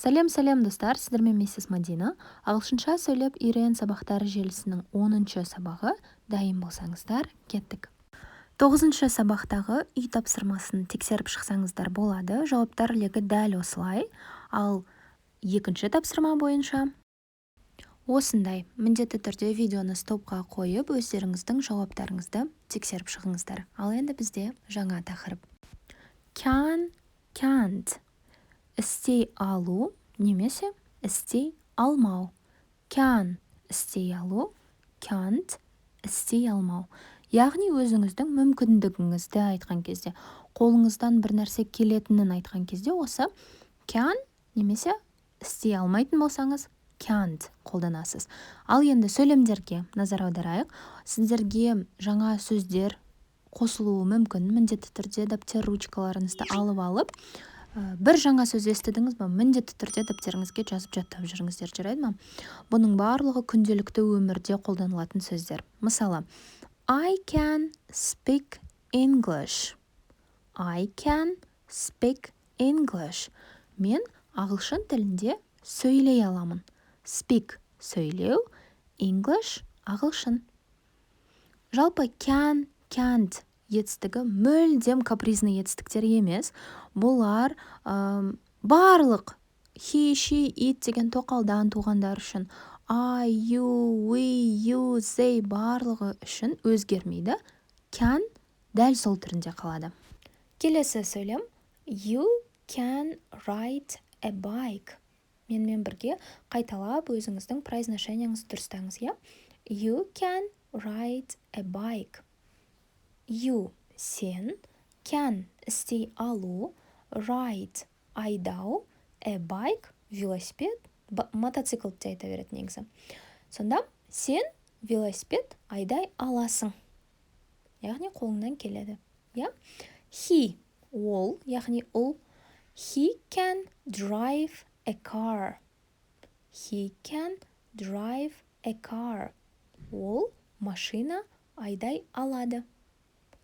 Сәлем достар, сіздермен миссис Мадина. Ағылшынша сөйлеп үйрен сабақтары желісінің 10-шы сабағы. Дайын болсаңыздар, кеттік. 9-шы сабақтағы үй тапсырмасын тексеріп шықсаңыздар болады. Жауаптар легі дәл осылай. Ал 2-ші тапсырма бойынша осындай міндетті түрде видеоны стопқа қойып, өздеріңіздің жауаптарыңызды тексеріп шығыңыздар. Ал енді бізде жаңа тақырып. Can, can't. Істей алу немесе істей алмау. Can істей алу, can't істей алмау. Яғни өзіңіздің мүмкіндігіңізді айтқан кезде, қолыңыздан бір нәрсе келетінін айтқан кезде осы can немесе істей алмайтын болсаңыз can't қолданасыз. Ал енді сөйлемдерге назар аударайық. Сіздерге жаңа сөздер қосылуы мүмкін. Міндетті түрде дәптер ручкаларыңызды алып, бір жаңа сөз естідіңіз бе, міндетті түрде дәптеріңізге жазып жаттап жүріңіздер, жарайды ма? Бұның барлығы күнделікті өмірде қолданылатын сөздер. Мысалы, I can speak English. I can speak English. Мен ағылшын тілінде сөйлей аламын. Speak сөйлеу, English ағылшын. Жалпы can, can't етістігі мүлдем капризный етістіктер емес. Бұлар барлық he, she, it деген тоқалдан туғандар үшін, I, you, we, you, they барлығы үшін өзгермейді. Can дәл сол түрінде қалады. Келесі сөйлем. You can ride a bike. Менімен бірге қайталап өзіңіздің произношениеңізді дұрыстаңыз, иә? You can ride a bike. You сен, can істей алу, ride айдау, a bike велосипед, мотоцикл те айта береді негізі. Сонда сен велосипед айдай аласың. Яғни қолыңнан келеді. He ол, яғни ол, he can drive a car. He can drive a car. Ол машина айдай алады.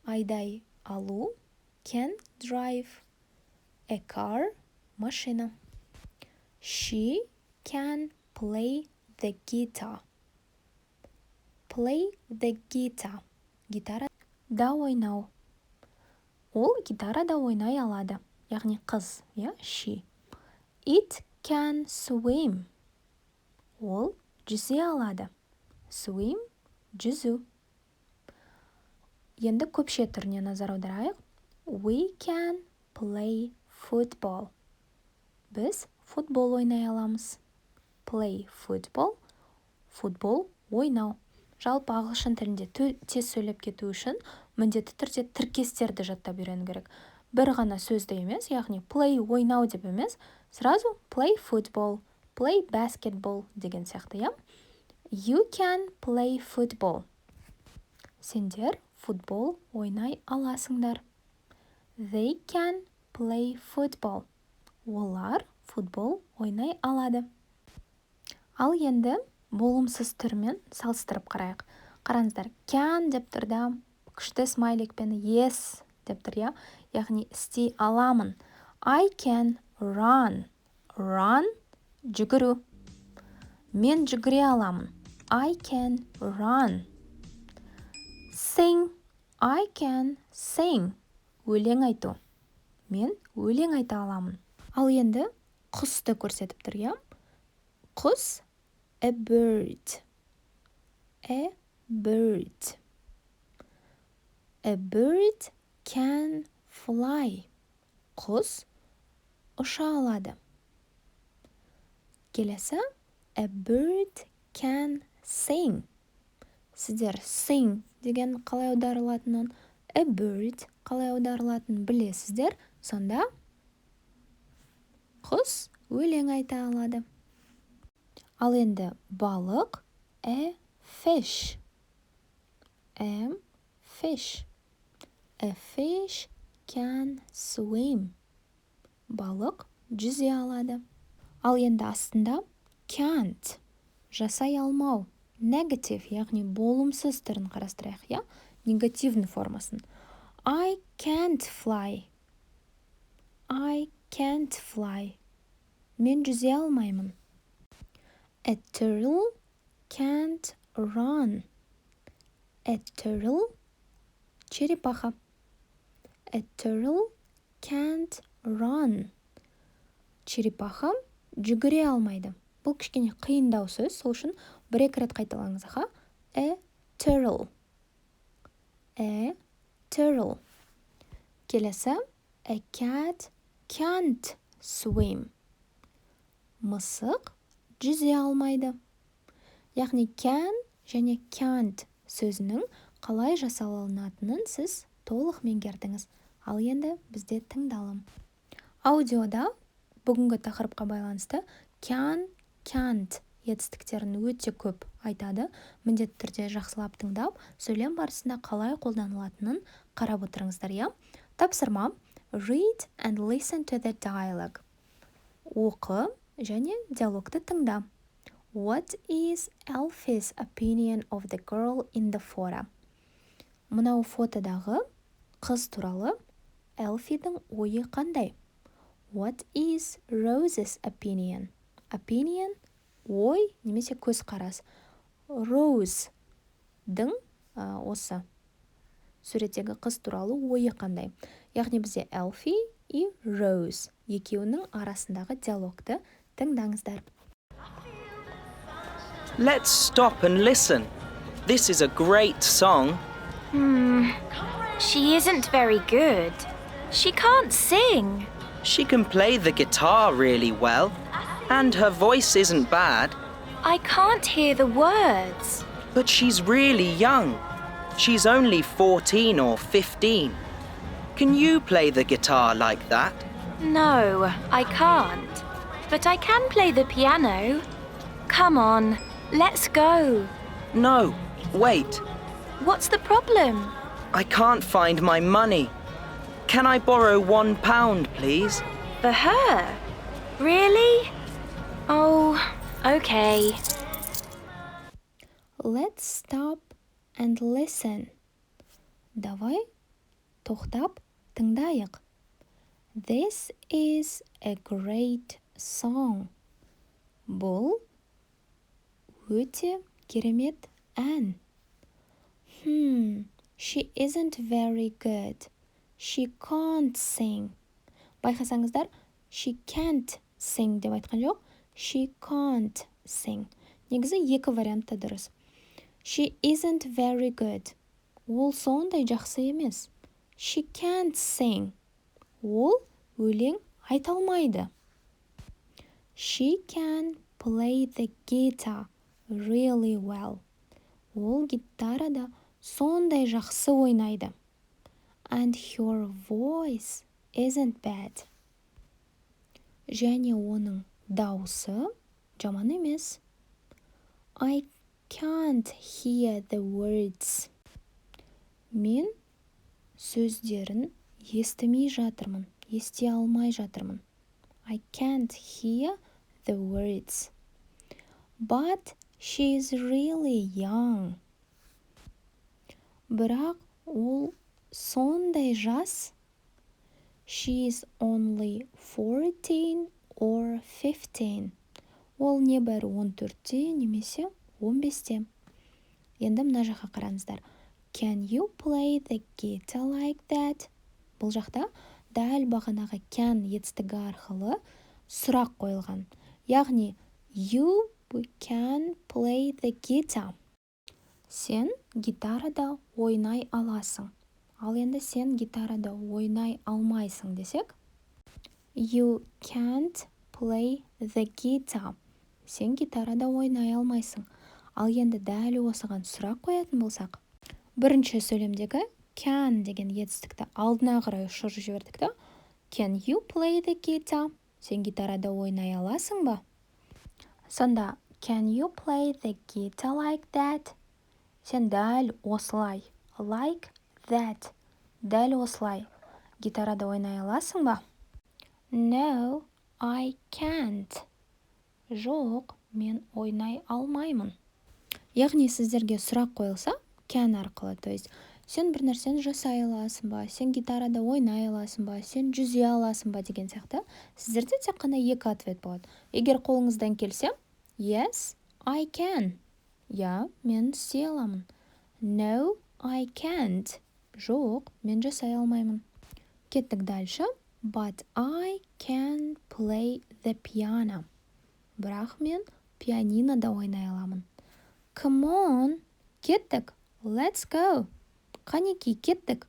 Айдай алу, can drive a car, машина. She can play the guitar. Play the guitar. Гитара да ойнау. Ол гитара да ойнай алады. Яғни қыз, she. It can swim. Ол жүзе алады. Swim, жүзу. Енді көпше түріне назар аударайық. We can play football. Біз футбол ойнай аламыз. Play football, футбол ойнау. Жалпы ағылшын тілінде тез сөйлеп кету үшін міндетті түрде тіркестерді жаттап үйрену керек. Бір ғана сөзді емес, яғни play ойнау деп емес, сразу play football, play basketball деген сияқты, иә? You can play football. Сендер футбол ойнай аласыңдар. They can play football. Олар футбол ойнай алады. Ал енді болымсыз түрмен салыстырып қарайық. Қараңыздар, can деп тұрда, күшті смайликпен yes деп тұр, яғни істей аламын. I can run. Run жүгіру. Мен жүгіре аламын. I can run. Sing. I can sing. Өлең айту. Мен өлең айта аламын. Ал енді құсты көрсетіп тұр, Құс a bird. A bird. A bird can fly. Құс ұша алады. Келесі a bird can sing. Сіздер sing деген қалай аударылатынын, a bird қалай аударылатынын білесіздер. Сонда құс өлең айта алады. Ал енді балық a fish. A fish. A fish can swim. Балық жүзе алады. Ал енді астында can't жасай алмау. Negative, яғни болымсыз түрін қарастырайық, негативный формасын. I can't fly. I can't fly. Мен жүзе алмаймын. A turtle can't run. A turtle черепаха. A turtle can't run. Черепаха жүгіре алмайды. Бұл кішкене қиындау сөз, сол үшін бір-екі рет қайталаңыз. A turtle. A turtle. Келесі, a cat can't swim. Мысық жүзе алмайды. Яғни can және can't сөзінің қалай жасалынатынын сіз толық меңгердіңіз. Ал енді бізде тыңдалым. Аудиода бүгінгі тақырыпқа байланысты can, can't етістіктерін өте көп айтады. Міндетті түрде жақсылап тыңдап, сөйлем барысында қалай қолданылатынын қарап отырыңыздар, я? Тапсырма: read and listen to the dialogue. Оқы және диалогты тыңда. What is Elfie's opinion of the girl in the photo? Мынау фотодағы қыз туралы Элфидің ойы қандай? What is Rose's opinion? Opinion – ой немесе көзқарас. Rose'дің осы суреттегі қыз туралы ойы қандай? Яғни бізде Элфи и Rose екеуінің арасындағы диалогты тыңдаңыздар. Let's stop and listen. This is a great song. She isn't very good. She can't sing. She can play the guitar really well, and her voice isn't bad. I can't hear the words. But she's really young. She's only 14 or 15. Can you play the guitar like that? No, I can't. But I can play the piano. Come on, let's go. No, wait. What's the problem? I can't find my money. Can I borrow £1, please? For her? Really? Oh, okay. Let's stop and listen. Давай тоқтап тыңдайық. This is a great song. Бұл өте керемет ән. She isn't very good. She can't sing. Байқасаңыздар, she can't sing деп айтқан жоқ. She can't sing. Негізі екі вариантта дұрыс. She isn't very good. Ол сондай жақсы емес. She can't sing. Ол өлең айта алмайды. She can play the guitar really well. Ол гитарада сондай жақсы ойнайды. And her voice isn't bad. Және оның дауысы жаман емес. I can't hear the words. Мен сөздерін естімей жатырмын, ести алмай жатырмын. I can't hear the words. But she's really young. Бірақ ол сондай жас. She's only 14 or 15. Ол небәрі 14-те немесе 15-те. Енді мына жаққа қараңыздар. Can you play the guitar like that? Бұл жақта дәл бағанағы can етістігі арқылы сұрақ қойылған. Яғни you can play the guitar. Сен гитарада ойнай аласың. Ал енді сен гитарада ойнай алмайсың десек, you can't play the guitar. Сен гитарада ойнай алмайсың. Ал енді дәл осыған сұрақ қоятын болсақ, бірінші сөйлемдегі can деген етістікті алдына қарай ұшырып жібердік та, can you play the guitar? Сен гитарада ойнай аласың ба? Сонда can you play the guitar like that? Сен дәл осылай, like that, дәл осылай, гитарада ойнай аласың ба? No, I can't. Жоқ, мен ойнай алмаймын. Яғни сіздерге сұрақ қойылса, can арқылы, то есть сен бір нәрсені жасай аласың ба, сен гитарада ойнай аласың ба, сен жүзе аласың ба деген сияқты. Сіздерде тек қана екі ответ болады. Егер қолыңыздан келсе, yes, I can. Я, мен істей аламын. No, I can't. Жоқ, мен жасай алмаймын. Кеттік дальше. But I can play the piano. Бірақ мен пианинода ойнай аламын. Come on, кеттік. Let's go. Қанеки, кеттік.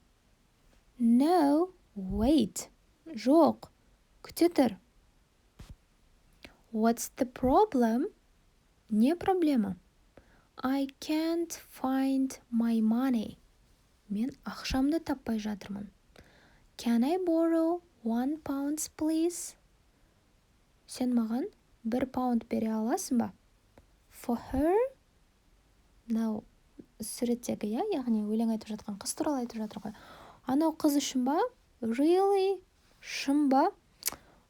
No, wait. Жоқ, күте тұр. What's the problem? Не проблема? I can't find my money. Мен ақшамды таппай жатырмын. Can I borrow £1, please? Сен маған 1 паунд бере аласың ба? For her? Мынау суреттегі, яғни өлең айтып жатқан қыз туралы айтып жатыр ғой. Анау қыз үшін ба? Really? Шын ба?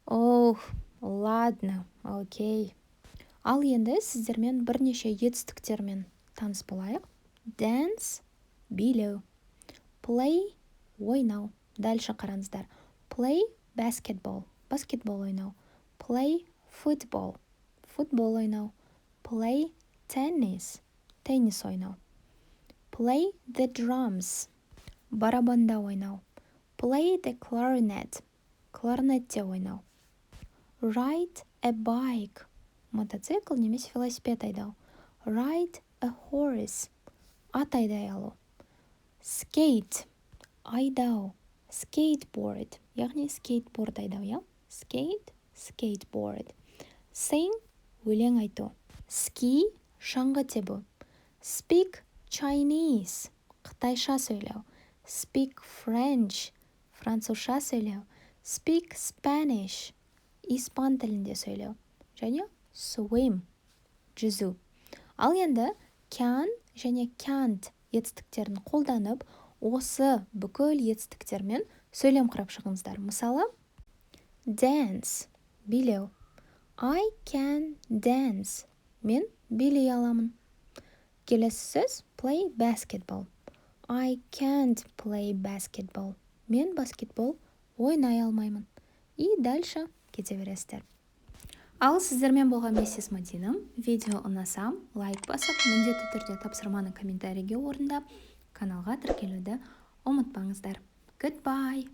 Oh, ладно, окей. Ал енді сіздермен бірнеше етістіктермен таныс болайық. Dance, билеу. Play, ойнау. Дальше қараңыздар. Play, basketball. Баскетбол ойнау. Play, football. Футбол ойнау. Play, tennis. Теннис ойнау. Play the drums. Барабанда ойнау. Play the clarinet. Кларнетте ойнау. Ride a bike. Мотоцикл немесе велосипед айдау. Ride a horse. Ат айдай алу. Skate. Айдау. Skateboard. Яғни скейтборд айдау, Skate, skateboard. Sing. Өлең айту. Ski. Шаңғы тебу. Speak Chinese. Қытайша сөйлеу. Speak French. Французша сөйлеу. Speak Spanish. Испан тілінде сөйлеу. Және swim. Жүзу. Ал енді can және can't етістіктерін қолданып, осы бүкіл етістіктермен сөйлем құрап шығыңыздар. Мысалы, dance. Билеу. I can dance. Мен билей аламын. Келесі сөз play basketball. I can't play basketball. Мен баскетбол ойнай алмаймын. И дальше кете бересіздер. Ал сіздермен болған миссис Мадина. Видео ұнаса, лайк басып, міндетті түрде тапсырманы комментарийге орындап, каналға тіркелуді ұмытпаңыздар. Goodbye!